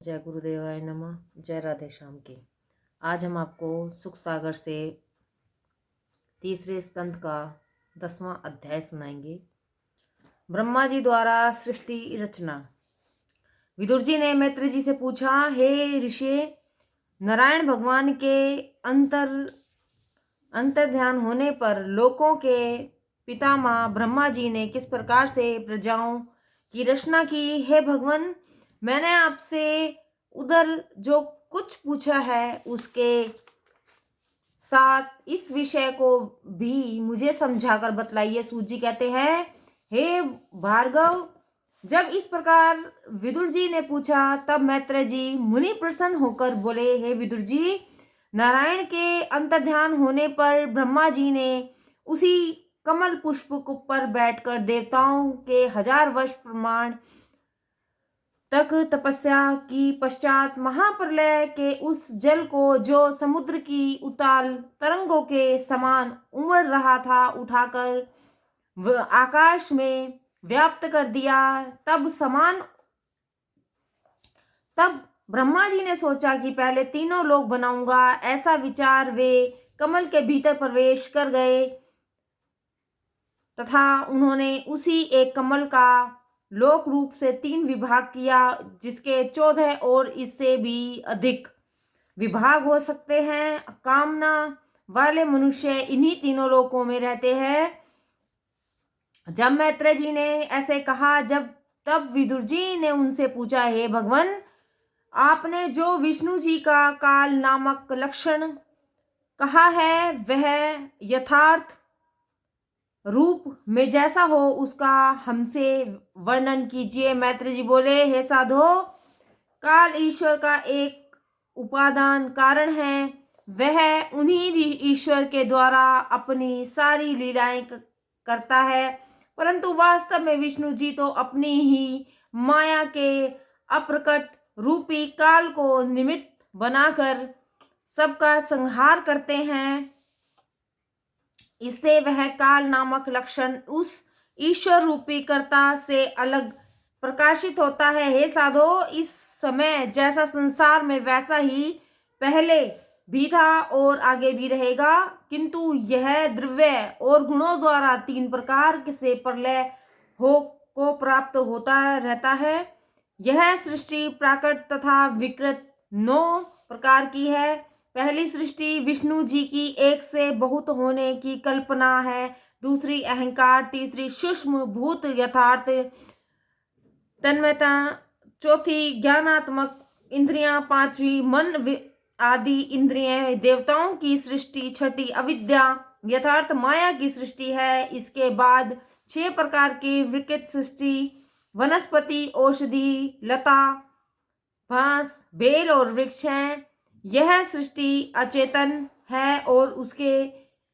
जय गुरुदेवाय नमः। जय राधे श्याम की। आज हम आपको सुख सागर से तीसरे स्कंद का 10वां अध्याय सुनाएंगे। ब्रह्मा जी द्वारा सृष्टि रचना। विदुर जी ने मैत्री जी से पूछा, हे ऋषि, नारायण भगवान के अंतर्ध्यान होने पर लोकों के पितामह ब्रह्मा जी ने किस प्रकार से प्रजाओं की रचना की? हे भगवान, मैंने आपसे उधर जो कुछ पूछा है उसके साथ इस विषय को भी मुझे समझाकर बतलाइए। सूत जी कहते हैं, हे भार्गव, जब इस प्रकार विदुर जी ने पूछा तब मैत्रेय जी मुनि प्रसन्न होकर बोले, हे विदुर जी, नारायण के अंतर्ध्यान होने पर ब्रह्मा जी ने उसी कमल पुष्प पर बैठकर देवताओं के 1000 वर्ष प्रमाण तक तपस्या की पश्चात महाप्रलय के उस जल को जो समुद्र की उताल तरंगों के समान उमड़ रहा था उठाकर आकाश में व्याप्त कर दिया। तब ब्रह्मा जी ने सोचा कि पहले तीनों लोक बनाऊंगा। ऐसा विचार वे कमल के भीतर प्रवेश कर गए तथा उन्होंने उसी एक कमल का लोक रूप से 3 विभाग किया, जिसके 14 और इससे भी अधिक विभाग हो सकते हैं। कामना वाले मनुष्य इन्हीं तीनों लोकों में रहते हैं। जब मैत्रेय जी ने ऐसे कहा, तब विदुर जी ने उनसे पूछा, हे भगवान, आपने जो विष्णु जी का काल नामक लक्षण कहा है वह यथार्थ रूप में जैसा हो उसका हमसे वर्णन कीजिए। मैत्रेय जी बोले, हे साधो, काल ईश्वर का एक उपादान कारण है। वह उन्हीं ईश्वर के द्वारा अपनी सारी लीलाएं करता है, परंतु वास्तव में विष्णु जी तो अपनी ही माया के अप्रकट रूपी काल को निमित्त बनाकर सबका संहार करते हैं। इससे वह काल नामक लक्षण उस ईश्वर रूपी कर्ता से अलग प्रकाशित होता है। हे साधो, इस समय जैसा संसार में वैसा ही पहले भी था और आगे भी रहेगा, किंतु यह द्रव्य और गुणों द्वारा 3 प्रकार से प्रलय को प्राप्त होता रहता है। यह सृष्टि प्राकृत तथा विकृत 9 प्रकार की है। पहली सृष्टि विष्णु जी की एक से बहुत होने की कल्पना है, दूसरी अहंकार, तीसरी सूक्ष्म भूत यथार्थ तन्मयता, चौथी ज्ञानात्मक इंद्रियां, पांचवी मन आदि इंद्रियां, देवताओं की सृष्टि, छठी अविद्या यथार्थ माया की सृष्टि है। इसके बाद 6 प्रकार की विकृत सृष्टि, वनस्पति, औषधि, लता, घास, बेल और वृक्ष हैं। यह सृष्टि अचेतन है और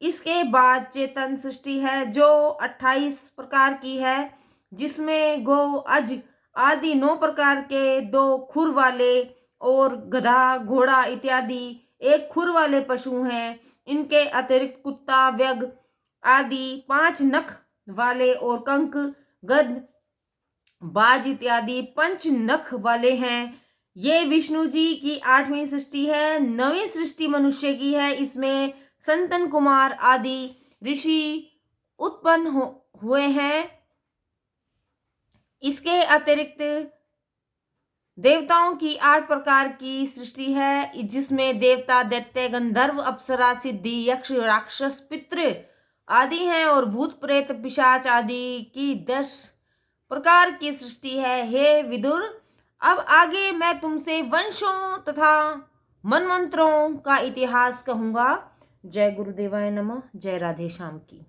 इसके बाद चेतन सृष्टि है जो 28 प्रकार की है, जिसमें गौ, अज आदि 9 प्रकार के 2 खुर वाले और गधा, घोड़ा इत्यादि 1 खुर वाले पशु हैं। इनके अतिरिक्त कुत्ता, व्यग आदि 5 नख वाले और कंक, गध, बाज इत्यादि 5 नख वाले हैं। ये विष्णु जी की 8वीं सृष्टि है। 9वीं सृष्टि मनुष्य की है। इसमें संतन कुमार आदि ऋषि उत्पन्न हुए हैं। इसके अतिरिक्त देवताओं की 8 प्रकार की सृष्टि है, जिसमें देवता, दैत्य, गंधर्व, अप्सरा, सिद्धि, यक्ष, राक्षस, पितृ आदि हैं और भूत, प्रेत, पिशाच आदि की 10 प्रकार की सृष्टि है। हे विदुर, अब आगे मैं तुमसे वंशों तथा मनमंत्रों का इतिहास कहूंगा। जय गुरुदेवाय नमः। जय राधे श्याम की।